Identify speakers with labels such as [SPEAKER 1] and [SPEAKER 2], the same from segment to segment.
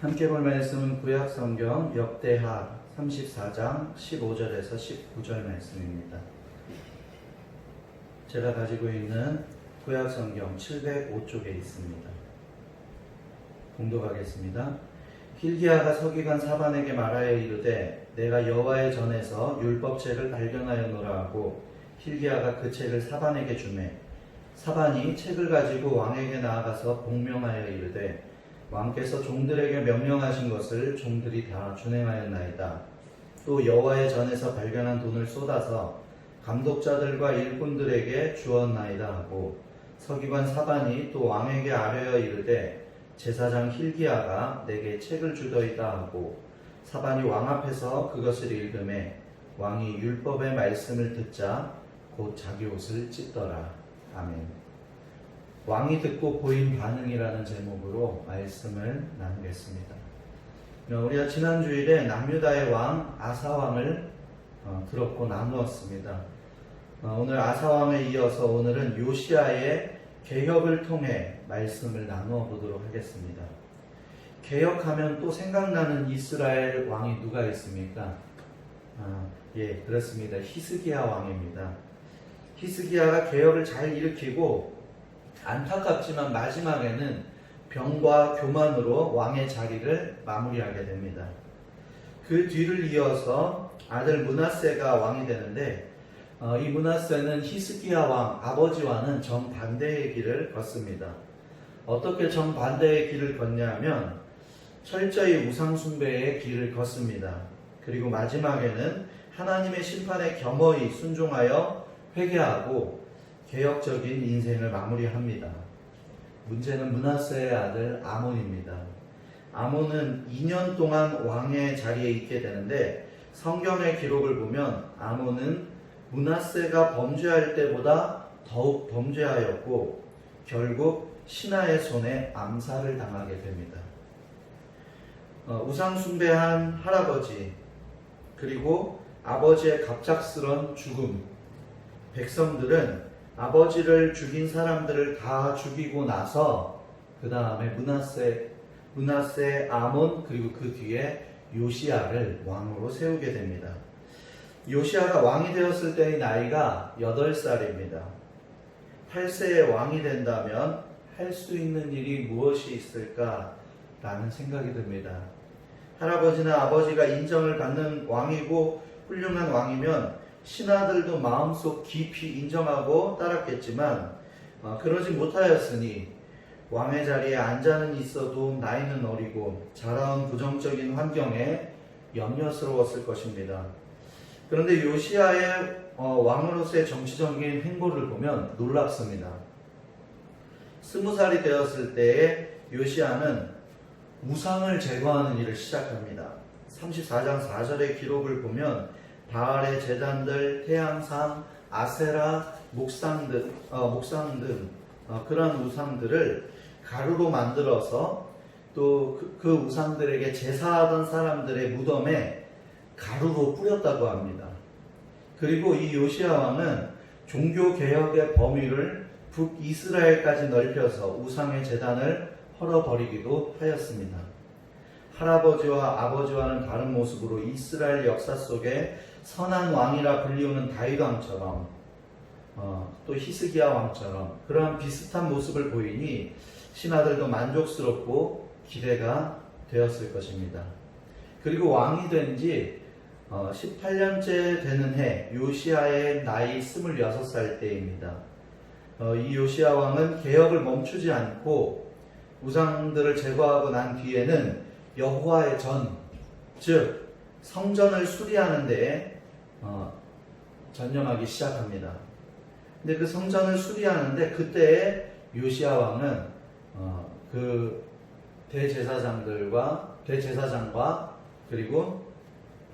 [SPEAKER 1] 함께 볼 말씀은 구약성경 역대하 34장 15절에서 19절 말씀입니다. 제가 가지고 있는 구약성경 705쪽에 있습니다. 봉독하겠습니다. hil기야가 서기관 사반에게 말하여 이르되 내가 여호와의 전에서 율법책을 발견하였노라 하고 hil기야가 그 책을 사반에게 주매 사반이 책을 가지고 왕에게 나아가서 복명하여 이르되 왕께서 종들에게 명령하신 것을 종들이 다 준행하였나이다. 또 여호와의 전에서 발견한 돈을 쏟아서 감독자들과 일꾼들에게 주었나이다 하고 서기관 사반이 또 왕에게 아뢰어 이르되 제사장 hil기야가 내게 책을 주더이다 하고 사반이 왕 앞에서 그것을 읽음에 왕이 율법의 말씀을 듣자 곧 자기 옷을 찢더라. 아멘. 왕이 듣고 보인 반응이라는 제목으로 말씀을 나누겠습니다. 우리가 지난 주일에 남유다의 왕 아사왕을 들었고 나누었습니다. 오늘 아사왕에 이어서 오늘은 요시야의 개혁을 통해 말씀을 나누어 보도록 하겠습니다. 개혁하면 또 생각나는 이스라엘 왕이 누가 있습니까? 그렇습니다. 히스기야 왕입니다. 히스기야가 개혁을 잘 일으키고 안타깝지만 마지막에는 병과 교만으로 왕의 자리를 마무리하게 됩니다. 그 뒤를 이어서 아들 므낫세가 왕이 되는데 이 므낫세는 히스기야 왕 아버지와는 정반대의 길을 걷습니다. 어떻게 정반대의 길을 걷냐면 철저히 우상숭배의 길을 걷습니다. 그리고 마지막에는 하나님의 심판에 겸허히 순종하여 회개하고 개혁적인 인생을 마무리합니다. 문제는 므낫세의 아들 아몬입니다. 아몬은 2년 동안 왕의 자리에 있게 되는데 성경의 기록을 보면 아몬은 므낫세가 범죄할 때보다 더욱 범죄하였고 결국 신하의 손에 암살을 당하게 됩니다. 우상숭배한 할아버지 그리고 아버지의 갑작스런 죽음, 백성들은 아버지를 죽인 사람들을 다 죽이고 나서 그 다음에 므낫세, 아몬 그리고 그 뒤에 요시야를 왕으로 세우게 됩니다. 요시야가 왕이 되었을 때의 나이가 8살입니다. 8세에 왕이 된다면 할 수 있는 일이 무엇이 있을까라는 생각이 듭니다. 할아버지나 아버지가 인정을 받는 왕이고 훌륭한 왕이면 신하들도 마음속 깊이 인정하고 따랐겠지만 그러지 못하였으니 왕의 자리에 앉아는 있어도 나이는 어리고 자라온 부정적인 환경에 염려스러웠을 것입니다. 그런데 요시야의 왕으로서의 정치적인 행보를 보면 놀랍습니다. 20살이 되었을 때에 요시야는 우상을 제거하는 일을 시작합니다. 34장 4절의 기록을 보면 바알의 제단들, 태양상, 아세라, 목상 등 그런 우상들을 가루로 만들어서 또 그 우상들에게 제사하던 사람들의 무덤에 가루로 뿌렸다고 합니다. 그리고 이 요시야 왕은 종교개혁의 범위를 북이스라엘까지 넓혀서 우상의 제단을 헐어버리기도 하였습니다. 할아버지와 아버지와는 다른 모습으로 이스라엘 역사 속에 선한 왕이라 불리우는 다윗 왕처럼 또 히스기야 왕처럼 그러한 비슷한 모습을 보이니 신하들도 만족스럽고 기대가 되었을 것입니다. 그리고 왕이 된 지 18년째 되는 해 요시야의 나이 26살 때입니다. 이 요시야 왕은 개혁을 멈추지 않고 우상들을 제거하고 난 뒤에는 여호와의 전, 즉 성전을 수리하는 데에 전념하기 시작합니다. 근데 그 성전을 수리하는데 그때에 요시야 왕은 그 대제사장과 그리고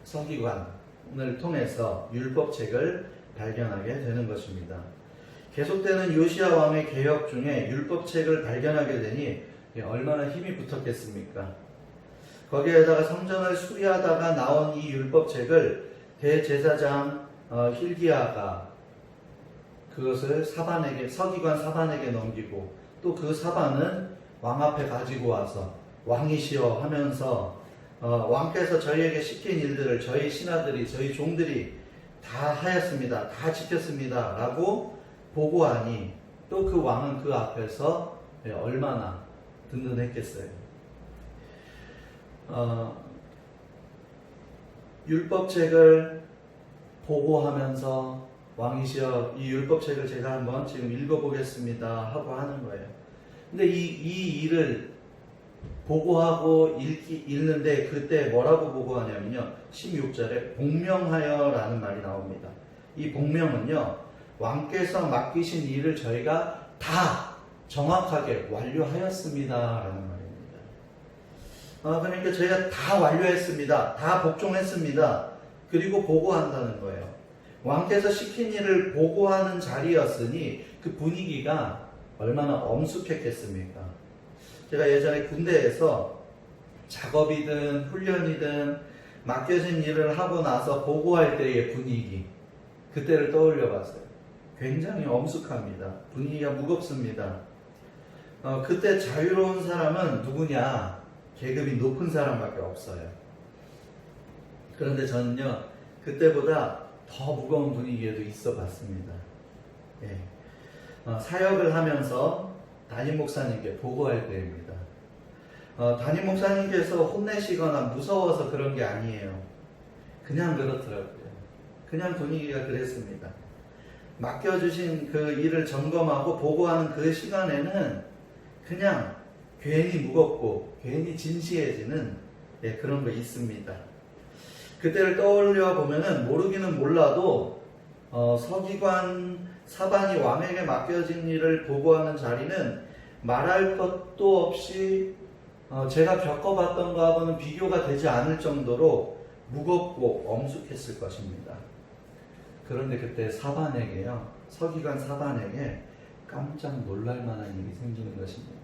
[SPEAKER 1] 서기관을 통해서 율법책을 발견하게 되는 것입니다. 계속되는 요시야 왕의 개혁 중에 율법책을 발견하게 되니 얼마나 힘이 붙었겠습니까? 거기에다가 성전을 수리하다가 나온 이 율법책을 대제사장 hil기야가 그것을 서기관 사반에게 넘기고 또 그 사반은 왕 앞에 가지고 와서 왕이시여 하면서 왕께서 저희에게 시킨 일들을 저희 신하들이 저희 종들이 다 하였습니다. 다 지켰습니다. 라고 보고하니 또 그 왕은 그 앞에서 얼마나 든든했겠어요. 율법책을 보고하면서 왕이시여 이 율법책을 제가 한번 지금 읽어보겠습니다 하고 하는 거예요. 근데 이 일을 보고하고 읽는데 그때 뭐라고 보고하냐면요. 16절에 복명하여 라는 말이 나옵니다. 이 복명은요. 왕께서 맡기신 일을 저희가 다 정확하게 완료하였습니다 라는 말입니다. 그러니까 저희가 다 완료했습니다. 다 복종했습니다. 그리고 보고한다는 거예요. 왕께서 시킨 일을 보고하는 자리였으니 그 분위기가 얼마나 엄숙했겠습니까? 제가 예전에 군대에서 작업이든 훈련이든 맡겨진 일을 하고 나서 보고할 때의 분위기, 그때를 떠올려 봤어요. 굉장히 엄숙합니다. 분위기가 무겁습니다. 그때 자유로운 사람은 누구냐? 계급이 높은 사람밖에 없어요. 그런데 저는요, 그때보다 더 무거운 분위기에도 있어 봤습니다. 예. 사역을 하면서 담임 목사님께 보고할 때입니다. 담임 목사님께서 혼내시거나 무서워서 그런 게 아니에요. 그냥 그렇더라고요. 그냥 분위기가 그랬습니다. 맡겨주신 그 일을 점검하고 보고하는 그 시간에는 그냥 괜히 무겁고 괜히 진지해지는 그런 거 있습니다. 그때를 떠올려 보면은 모르기는 몰라도 서기관 사반이 왕에게 맡겨진 일을 보고하는 자리는 말할 것도 없이 제가 겪어봤던 거하고는 비교가 되지 않을 정도로 무겁고 엄숙했을 것입니다. 그런데 그때 사반에게요, 서기관 사반에게 깜짝 놀랄 만한 일이 생기는 것입니다.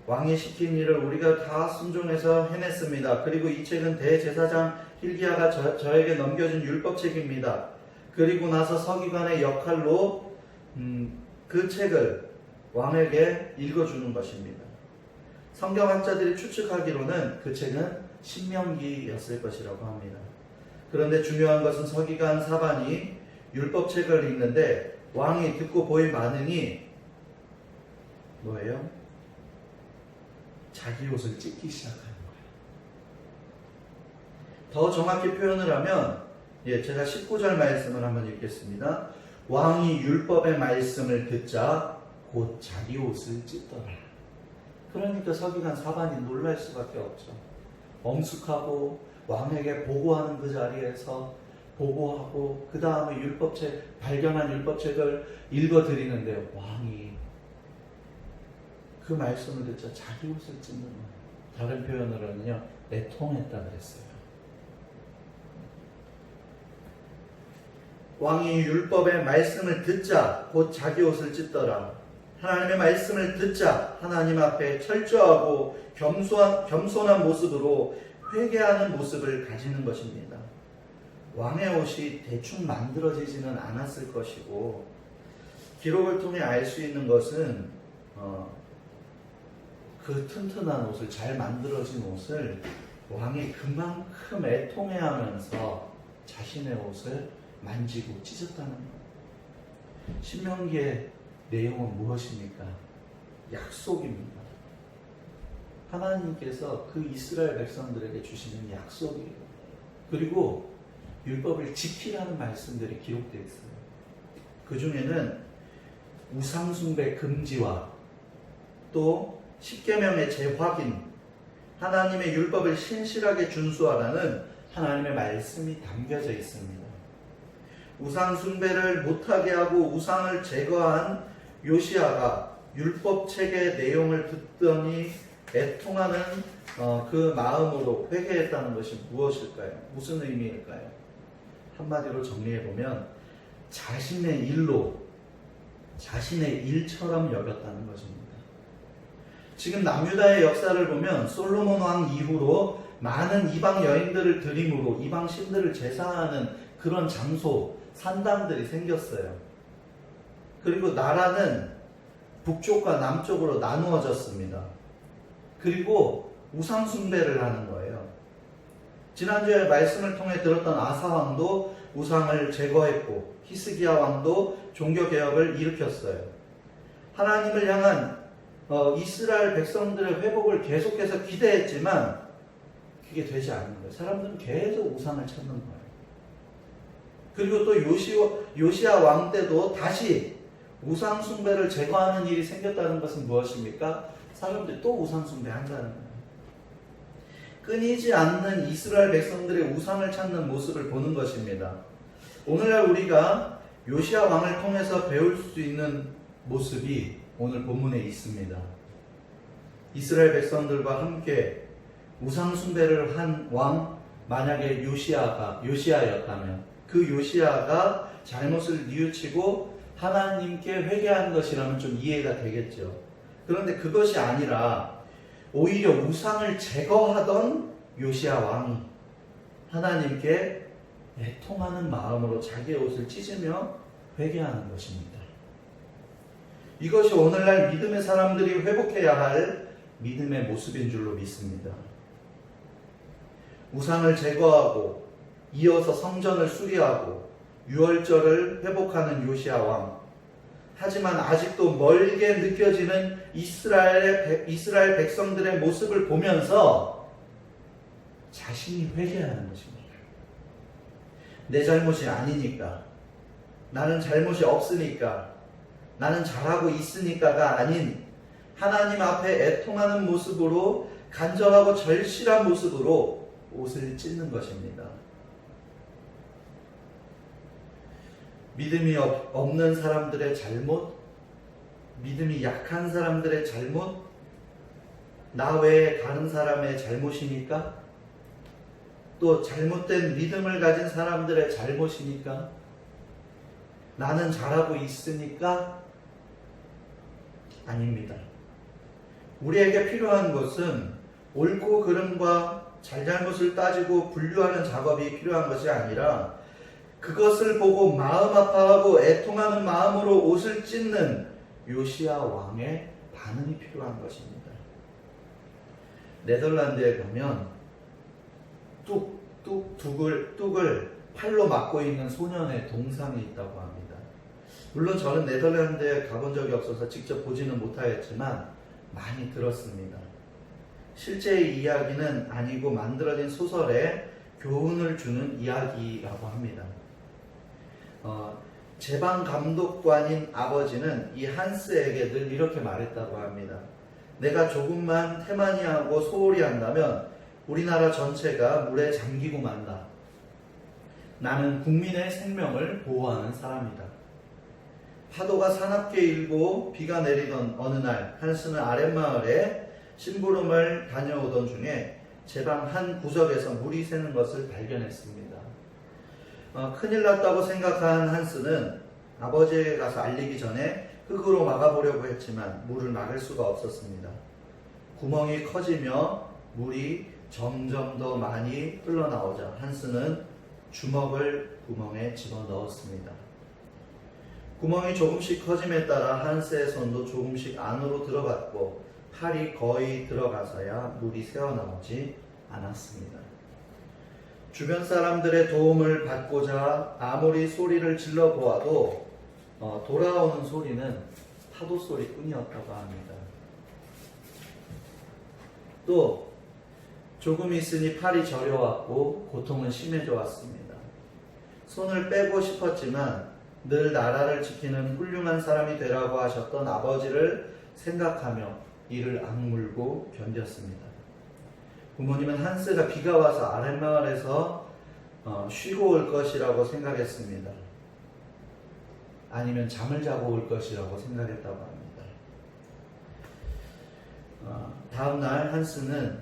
[SPEAKER 1] 왕이 시킨 일을 우리가 다 순종해서 해냈습니다. 그리고 이 책은 대제사장 hil기야가 저에게 넘겨준 율법책입니다. 그리고 나서 서기관의 역할로 그 책을 왕에게 읽어주는 것입니다. 성경학자들이 추측하기로는 그 책은 신명기였을 것이라고 합니다. 그런데 중요한 것은 서기관 사반이 율법책을 읽는데 왕이 듣고 보인 반응이 뭐예요? 자기 옷을 찢기 시작하는 거예요. 더 정확히 표현을 하면 제가 19절 말씀을 한번 읽겠습니다. 왕이 율법의 말씀을 듣자 곧 자기 옷을 찢더라. 그러니까 서기관 사반이 놀랄 수밖에 없죠. 엄숙하고 왕에게 보고하는 그 자리에서 보고하고 그 다음에 율법책, 발견한 율법책을 읽어드리는데 왕이 그 말씀을 듣자 자기 옷을 찢는 거예요. 다른 표현으로는요, 애통했다 그랬어요. 왕이 율법의 말씀을 듣자 곧 자기 옷을 찢더라. 하나님의 말씀을 듣자 하나님 앞에 철저하고 겸손한 모습으로 회개하는 모습을 가지는 것입니다. 왕의 옷이 대충 만들어지지는 않았을 것이고, 기록을 통해 알 수 있는 것은 그 튼튼한 옷을, 잘 만들어진 옷을 왕이 그만큼 애통해하면서 자신의 옷을 만지고 찢었다는 거예요. 신명기의 내용은 무엇입니까? 약속입니다. 하나님께서 그 이스라엘 백성들에게 주시는 약속이에요. 그리고 율법을 지키라는 말씀들이 기록되어 있어요. 그 중에는 우상숭배 금지와 또 십계명의 재확인, 하나님의 율법을 신실하게 준수하라는 하나님의 말씀이 담겨져 있습니다. 우상 숭배를 못하게 하고 우상을 제거한 요시야가 율법책의 내용을 듣더니 애통하는 그 마음으로 회개했다는 것이 무엇일까요? 무슨 의미일까요? 한마디로 정리해보면 자신의 일처럼 여겼다는 것입니다. 지금 남유다의 역사를 보면 솔로몬 왕 이후로 많은 이방 여인들을 들임으로 이방 신들을 제사하는 그런 장소, 산당들이 생겼어요. 그리고 나라는 북쪽과 남쪽으로 나누어졌습니다. 그리고 우상 숭배를 하는 거예요. 지난주에 말씀을 통해 들었던 아사 왕도 우상을 제거했고 히스기야 왕도 종교 개혁을 일으켰어요. 하나님을 향한 이스라엘 백성들의 회복을 계속해서 기대했지만 그게 되지 않는 거예요. 사람들은 계속 우상을 찾는 거예요. 그리고 또 요시야 왕 때도 다시 우상 숭배를 제거하는 일이 생겼다는 것은 무엇입니까? 사람들이 또 우상 숭배한다는 거예요. 끊이지 않는 이스라엘 백성들의 우상을 찾는 모습을 보는 것입니다. 오늘날 우리가 요시야 왕을 통해서 배울 수 있는 모습이 오늘 본문에 있습니다. 이스라엘 백성들과 함께 우상 숭배를 한 왕, 만약에 요시야였다면 그 요시야가 잘못을 뉘우치고 하나님께 회개한 것이라면 좀 이해가 되겠죠. 그런데 그것이 아니라 오히려 우상을 제거하던 요시야 왕이 하나님께 애통하는 마음으로 자기의 옷을 찢으며 회개하는 것입니다. 이것이 오늘날 믿음의 사람들이 회복해야 할 믿음의 모습인 줄로 믿습니다. 우상을 제거하고 이어서 성전을 수리하고 유월절을 회복하는 요시야 왕. 하지만 아직도 멀게 느껴지는 이스라엘 백성들의 모습을 보면서 자신이 회개하는 것입니다. 내 잘못이 아니니까, 나는 잘못이 없으니까, 나는 잘하고 있으니까가 아닌 하나님 앞에 애통하는 모습으로 간절하고 절실한 모습으로 옷을 찢는 것입니다. 믿음이 없는 사람들의 잘못, 믿음이 약한 사람들의 잘못, 나 외에 다른 사람의 잘못이니까, 또 잘못된 믿음을 가진 사람들의 잘못이니까, 나는 잘하고 있으니까 아닙니다. 우리에게 필요한 것은 옳고 그름과 잘잘못을 따지고 분류하는 작업이 필요한 것이 아니라 그것을 보고 마음 아파하고 애통하는 마음으로 옷을 찢는 요시야 왕의 반응이 필요한 것입니다. 네덜란드에 가면 뚝을 팔로 막고 있는 소년의 동상이 있다고 합니다. 물론 저는 네덜란드에 가본 적이 없어서 직접 보지는 못하였지만 많이 들었습니다. 실제의 이야기는 아니고 만들어진 소설에 교훈을 주는 이야기라고 합니다. 제방 감독관인 아버지는 이 한스에게 늘 이렇게 말했다고 합니다. 내가 조금만 태만히하고 소홀히 한다면 우리나라 전체가 물에 잠기고 만다. 나는 국민의 생명을 보호하는 사람이다. 파도가 사납게 일고 비가 내리던 어느 날 한스는 아랫마을에 심부름을 다녀오던 중에 제방 한 구석에서 물이 새는 것을 발견했습니다. 큰일 났다고 생각한 한스는 아버지에게 가서 알리기 전에 흙으로 막아보려고 했지만 물을 막을 수가 없었습니다. 구멍이 커지며 물이 점점 더 많이 흘러나오자 한스는 주먹을 구멍에 집어넣었습니다. 구멍이 조금씩 커짐에 따라 한스의 손도 조금씩 안으로 들어갔고 팔이 거의 들어가서야 물이 새어나오지 않았습니다. 주변 사람들의 도움을 받고자 아무리 소리를 질러 보아도 돌아오는 소리는 파도 소리뿐이었다고 합니다. 또 조금 있으니 팔이 저려왔고 고통은 심해져 왔습니다. 손을 빼고 싶었지만 늘 나라를 지키는 훌륭한 사람이 되라고 하셨던 아버지를 생각하며 이를 악물고 견뎠습니다. 부모님은 한스가 비가 와서 아랫마을에서 쉬고 올 것이라고 생각했습니다. 아니면 잠을 자고 올 것이라고 생각했다고 합니다. 다음 날 한스는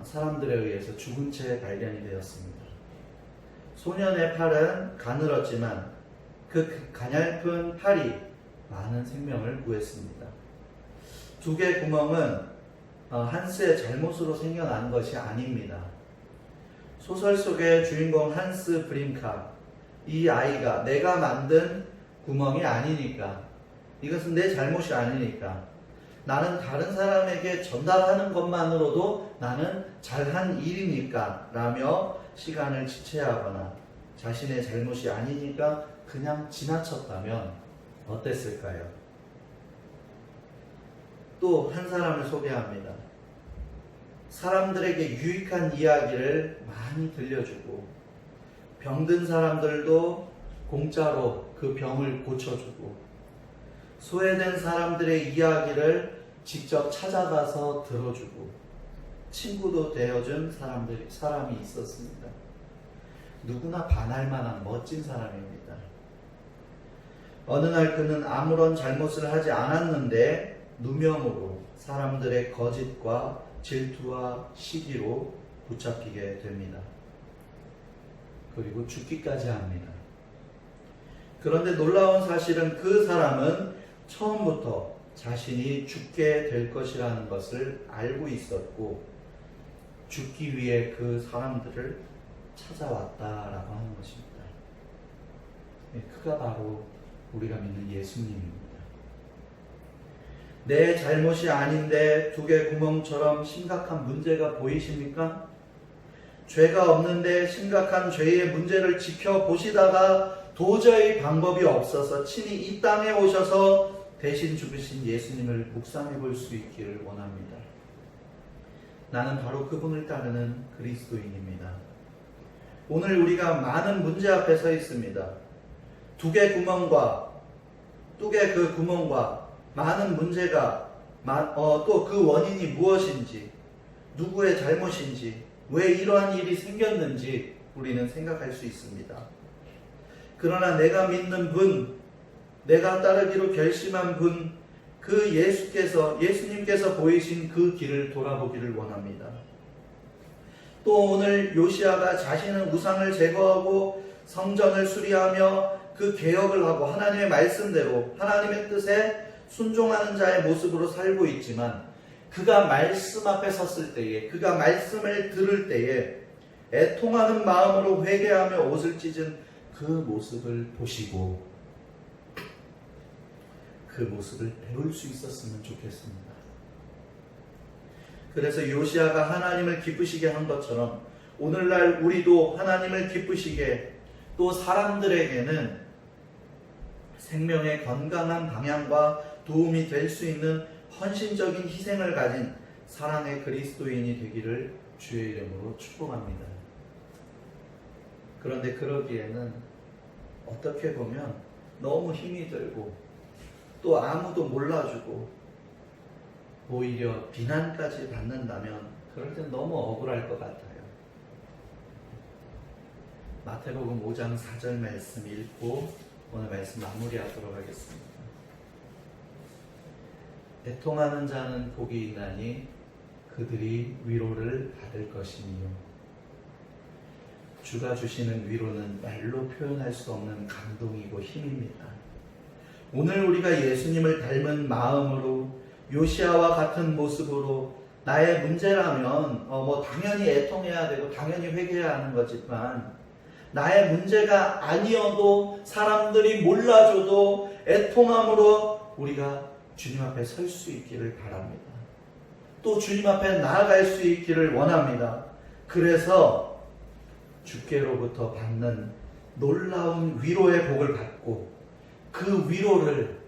[SPEAKER 1] 사람들에 의해서 죽은 채 발견이 되었습니다. 소년의 팔은 가늘었지만 그 가냘픈 팔이 많은 생명을 구했습니다. 두 개의 구멍은 한스의 잘못으로 생겨난 것이 아닙니다. 소설 속의 주인공 한스 브림카, 이 아이가 내가 만든 구멍이 아니니까, 이것은 내 잘못이 아니니까 나는 다른 사람에게 전달하는 것만으로도 나는 잘한 일이니까 라며 시간을 지체하거나 자신의 잘못이 아니니까 그냥 지나쳤다면 어땠을까요? 또 한 사람을 소개합니다. 사람들에게 유익한 이야기를 많이 들려주고 병든 사람들도 공짜로 그 병을 고쳐주고 소외된 사람들의 이야기를 직접 찾아가서 들어주고 친구도 되어준 사람이 있었습니다. 누구나 반할 만한 멋진 사람입니다. 어느 날 그는 아무런 잘못을 하지 않았는데 누명으로 사람들의 거짓과 질투와 시기로 붙잡히게 됩니다. 그리고 죽기까지 합니다. 그런데 놀라운 사실은 그 사람은 처음부터 자신이 죽게 될 것이라는 것을 알고 있었고 죽기 위해 그 사람들을 찾아왔다라고 하는 것입니다. 그가 바로 우리가 믿는 예수님입니다. 내 잘못이 아닌데 두 개 구멍처럼 심각한 문제가 보이십니까? 죄가 없는데 심각한 죄의 문제를 지켜보시다가 도저히 방법이 없어서 친히 이 땅에 오셔서 대신 죽으신 예수님을 묵상해 볼 수 있기를 원합니다. 나는 바로 그분을 따르는 그리스도인입니다. 오늘 우리가 많은 문제 앞에 서 있습니다. 두 개 구멍과 그 구멍과 많은 문제가 또 그 원인이 무엇인지 누구의 잘못인지 왜 이러한 일이 생겼는지 우리는 생각할 수 있습니다. 그러나 내가 믿는 분, 내가 따르기로 결심한 분, 그 예수님께서 보이신 그 길을 돌아보기를 원합니다. 또 오늘 요시야가 자신의 우상을 제거하고 성전을 수리하며 그 개혁을 하고 하나님의 말씀대로 하나님의 뜻에 순종하는 자의 모습으로 살고 있지만 그가 말씀 앞에 섰을 때에 그가 말씀을 들을 때에 애통하는 마음으로 회개하며 옷을 찢은 그 모습을 보시고 그 모습을 배울 수 있었으면 좋겠습니다. 그래서 요시야가 하나님을 기쁘시게 한 것처럼 오늘날 우리도 하나님을 기쁘시게 또 사람들에게는 생명의 건강한 방향과 도움이 될 수 있는 헌신적인 희생을 가진 사랑의 그리스도인이 되기를 주의 이름으로 축복합니다. 그런데 그러기에는 어떻게 보면 너무 힘이 들고 또 아무도 몰라주고 오히려 비난까지 받는다면 그럴 땐 너무 억울할 것 같아요. 마태복음 5장 4절 말씀 읽고 오늘 말씀 마무리하도록 하겠습니다. 애통하는 자는 복이 있나니 그들이 위로를 받을 것이니요. 주가 주시는 위로는 말로 표현할 수 없는 감동이고 힘입니다. 오늘 우리가 예수님을 닮은 마음으로 요시야와 같은 모습으로 나의 문제라면 당연히 애통해야 되고 당연히 회개해야 하는 거지만 나의 문제가 아니어도 사람들이 몰라줘도 애통함으로 우리가 주님 앞에 설 수 있기를 바랍니다. 또 주님 앞에 나아갈 수 있기를 원합니다. 그래서 주께로부터 받는 놀라운 위로의 복을 받고 그 위로를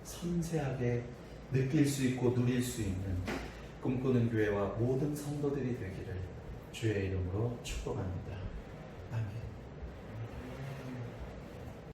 [SPEAKER 1] 섬세하게 느낄 수 있고 누릴 수 있는 꿈꾸는 교회와 모든 성도들이 되기를 주의 이름으로 축복합니다.